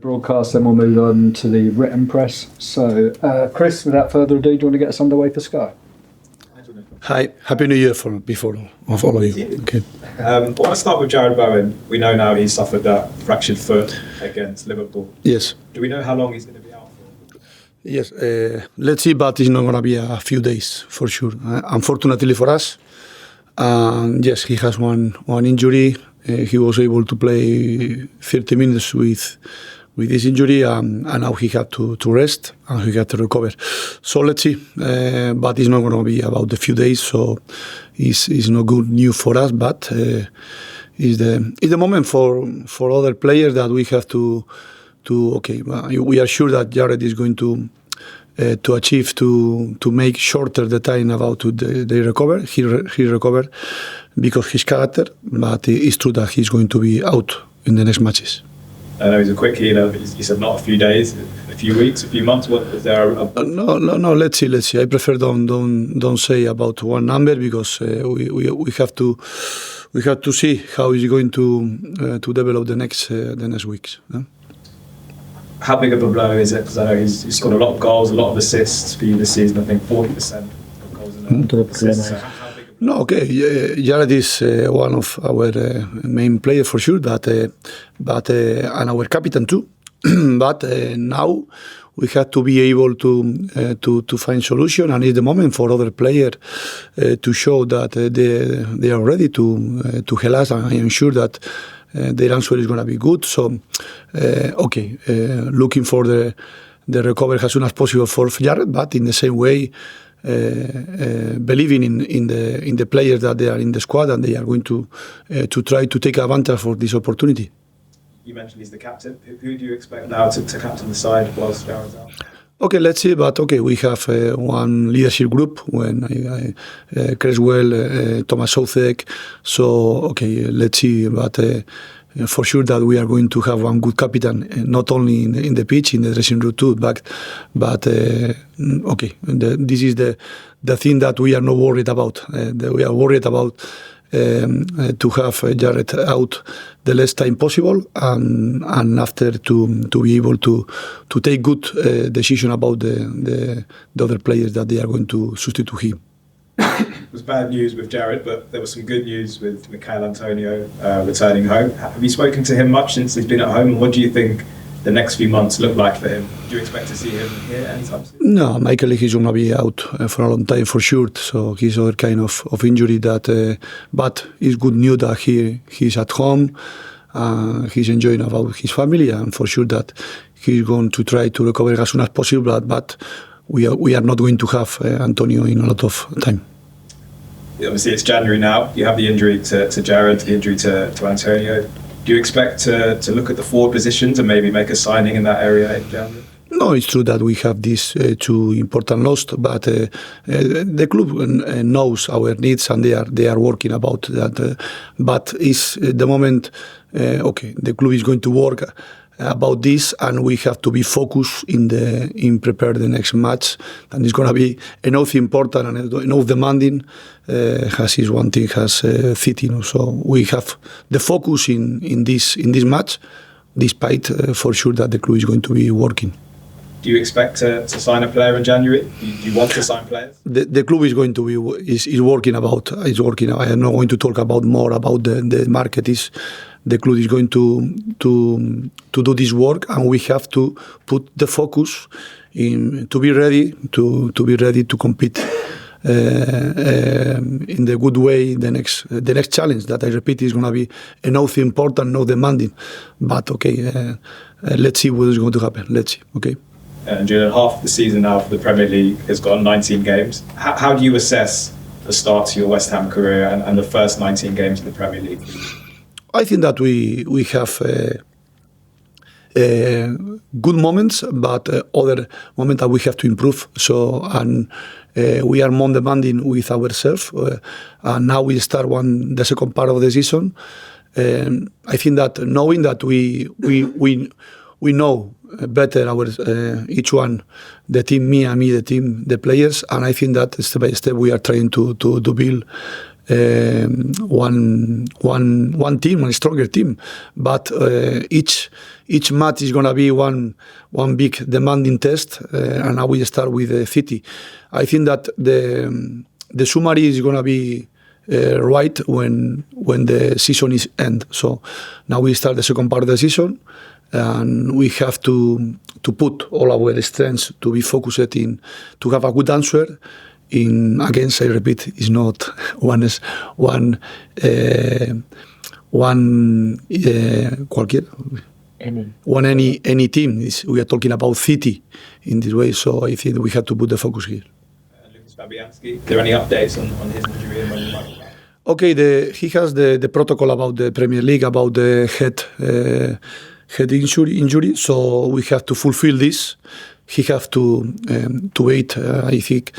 broadcast, then we'll move on to the written press. So, Chris, without further ado, do you want to get us underway for Sky? Hi, Happy New Year before all of you. Okay. I want to start with Jarrod Bowen. We know now he suffered that fractured foot against Liverpool. Yes. Do we know how long he's going to be out for? Yes, let's see, but it's not going to be a few days for sure. Unfortunately for us, yes, he has one injury. He was able to play 30 minutes with this injury, and now he had to rest and he had to recover. So let's see, but it's not going to be about a few days, so it's not good news for us, but it's the moment for other players that we have to okay, we are sure that Jarrod is going to achieve to make shorter the time about they recover. He recovered because his character, but it's true that he's going to be out in the next matches. I know he's a quick healer. You said not a few days, a few weeks, a few months. What is there? No. Let's see. I prefer don't say about one number because we have to see how he's going to develop the next weeks. How big of a blow is it? Because I know he's scored a lot of goals, a lot of assists for you this season. I think 40% of goals and assists. So no, okay. Jarrod is one of our main players for sure, but and our captain too. But now we have to be able to find solution, and it's the moment for other players to show that they are ready to help us. And I am sure that their answer is going to be good. So, okay, looking for the recovery as soon as possible for Jarrod, but in the same way, believing in the players that they are in the squad and they are going to try to take advantage for this opportunity. You mentioned he's the captain. Who do you expect now to captain the side whilst Jarrod's out? Okay, let's see. But okay, we have one leadership group when Creswell, Thomas Southek. So okay, let's see. But for sure that we are going to have one good captain, not only in the pitch, in the dressing room too. But okay, this is the thing that we are not worried about. We are worried about to have Jarrod out the less time possible, and after to be able to take good decision about the other players that they are going to substitute him. It was bad news with Jarrod, but there was some good news with Michail Antonio returning home. Have you spoken to him much since he's been at home, and what do you think the next few months look like for him? Do you expect to see him here anytime soon? No, Michael is going to be out for a long time for sure. So he's other kind of injury that, but it's good news that he's at home. He's enjoying about his family, and for sure that he's going to try to recover as soon as possible. But we are not going to have Antonio in a lot of time. Obviously, it's January now. You have the injury to Jarrod, the injury to Antonio. Do you expect to look at the forward positions and maybe make a signing in that area in January? No, it's true that we have these two important losses, but the club knows our needs and they are working about that. But it's the moment. Okay, the club is going to work about this, and we have to be focused in prepare the next match, and it's going to be enough important and enough demanding. Has is one thing has fitting. So we have the focus in this match, despite for sure that the club is going to be working. Do you expect to sign a player in January? Do you want to sign players? The club is going to be is working about. Is working. I am not going to talk about more about the market. The club is going to do this work, and we have to put the focus in to be ready to compete in the good way. The next challenge that I repeat is going to be enough important, no demanding. But okay, let's see what is going to happen. Let's see. Okay. And Julen, half the season now for the Premier League has gone 19 games. How do you assess the start to your West Ham career and the first 19 games in the Premier League? I think that we have good moments, but other moments that we have to improve. So, and we are more demanding with ourselves. And now we start the second part of the season. I think that knowing that we know better our each one, the team, me, the team, the players, and I think that step by step we are trying to build one team, one stronger team. But each match is gonna be one big demanding test, and now we start with City. I think that the summary is gonna be right when the season is end. So now we start the second part of the season, and we have to put all our strengths to be focused in to have a good answer. Against, I repeat, is not one any team. We are talking about City in this way, so I think we have to put the focus here. Fabianski, are there any updates on his injury and when he might be back? Okay, he has the protocol about the Premier League, about the head injury, so we have to fulfill this. He have to wait. I think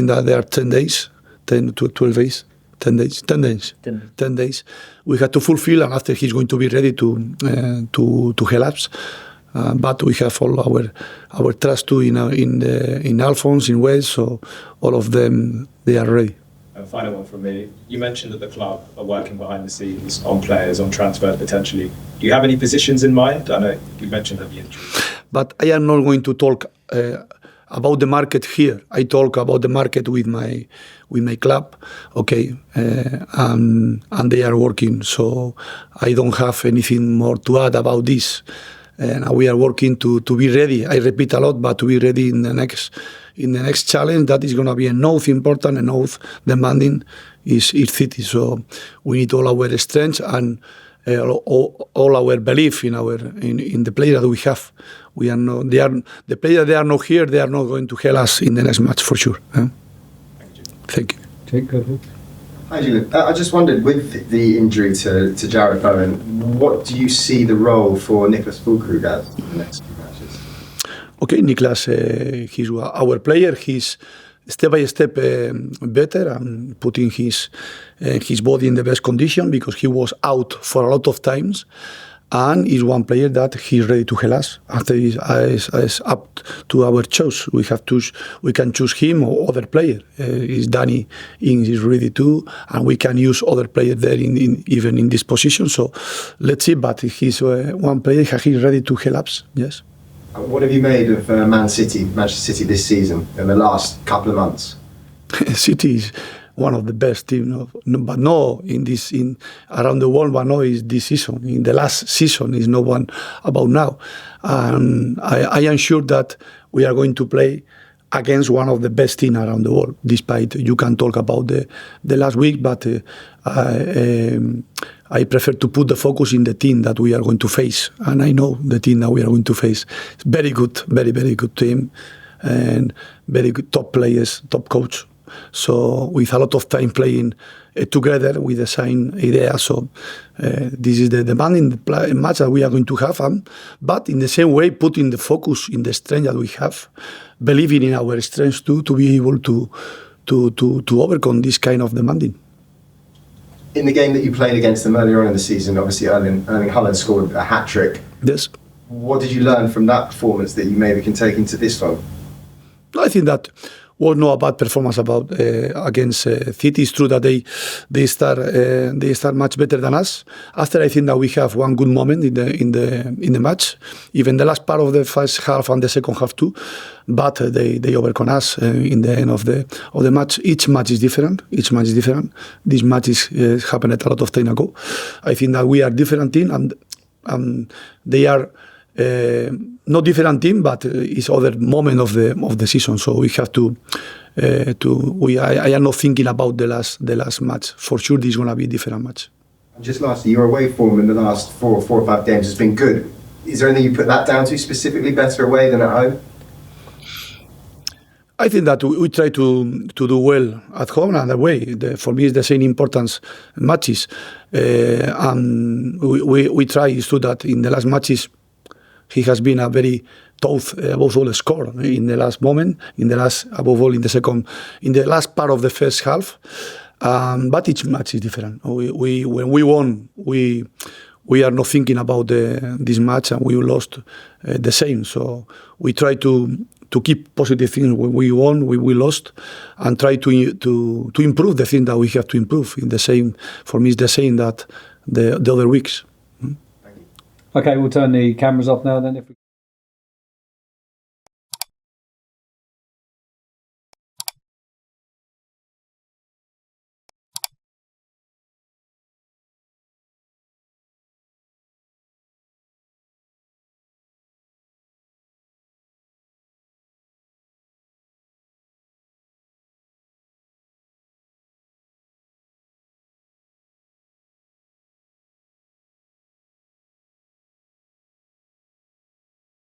that there are 10 days, 10 to 12 days, 10 days. 10 days. We have to fulfill, and after he's going to be ready to relapse. But we have all our trust too in Alphonse, in Wes, so all of them, they are ready. Final one from me. You mentioned that the club are working behind the scenes on players, on transfers potentially. Do you have any positions in mind? I know you mentioned that the injury. But I am not going to talk about the market here. I talk about the market with my club, okay, and they are working. So I don't have anything more to add about this. And we are working to be ready. I repeat a lot, but to be ready in the next challenge that is going to be enough important, enough demanding is City. So we need all our strength and all our belief in the player that we have. We are not. The players they are not here. They are not going to help us in the next match for sure. Thank you. Take good. Hi, Julen. I just wondered, with the injury to Jarrod Bowen, what do you see the role for Niklas Fullkrug as in the next few matches? Okay, Niklas, he's our player. He's step by step better and putting his body in the best condition because he was out for a lot of times. And is one player that he's ready to help us. After is up to our choice. We can choose him or other player. Is Danny Ings is ready too, and we can use other players there even in this position. So let's see. But he's one player. He's ready to help us. Yes. What have you made of Manchester City this season in the last couple of months? City is one of the best teams, but no in around the world. But no, is this season. In the last season, is no one about now. And I am sure that we are going to play against one of the best teams around the world. Despite you can talk about the last week, but I prefer to put the focus in the team that we are going to face. And I know the team that we are going to face. It's very good, very very good team, and very good top players, top coach. So with a lot of time playing together with the same idea. So this is the demanding match that we are going to have. But in the same way, putting the focus in the strength that we have, believing in our strengths too, to be able to overcome this kind of demanding. In the game that you played against them earlier on in the season, obviously Erling Haaland scored a hat-trick. Yes. What did you learn from that performance that you maybe can take into this one? I think that was not a bad performance against City. It's true that they start much better than us. After I think that we have one good moment in the match, even the last part of the first half and the second half too. But they overcome us in the end of the match. Each match is different. This match is happened a lot of time ago. I think that we are different team and they are. Not different team, but it's other moment of the season. So we have to. I am not thinking about the last match. For sure, this is going to be a different match. And just lastly, your away form in the last four or five games has been good. Is there anything you put that down to specifically? Better away than at home? I think that we try to do well at home and away. For me, it's the same importance matches. And we try to do that in the last matches. He has been a very tough, above all, score in the last moment, in the last part of the first half. But each match is different. When we won, we are not thinking about this match, and we lost the same. So we try to to keep positive things when we won, we lost, and try to improve the thing that we have to improve. In the same, for me, it's the same that the other weeks. Okay, we'll turn the cameras off now then.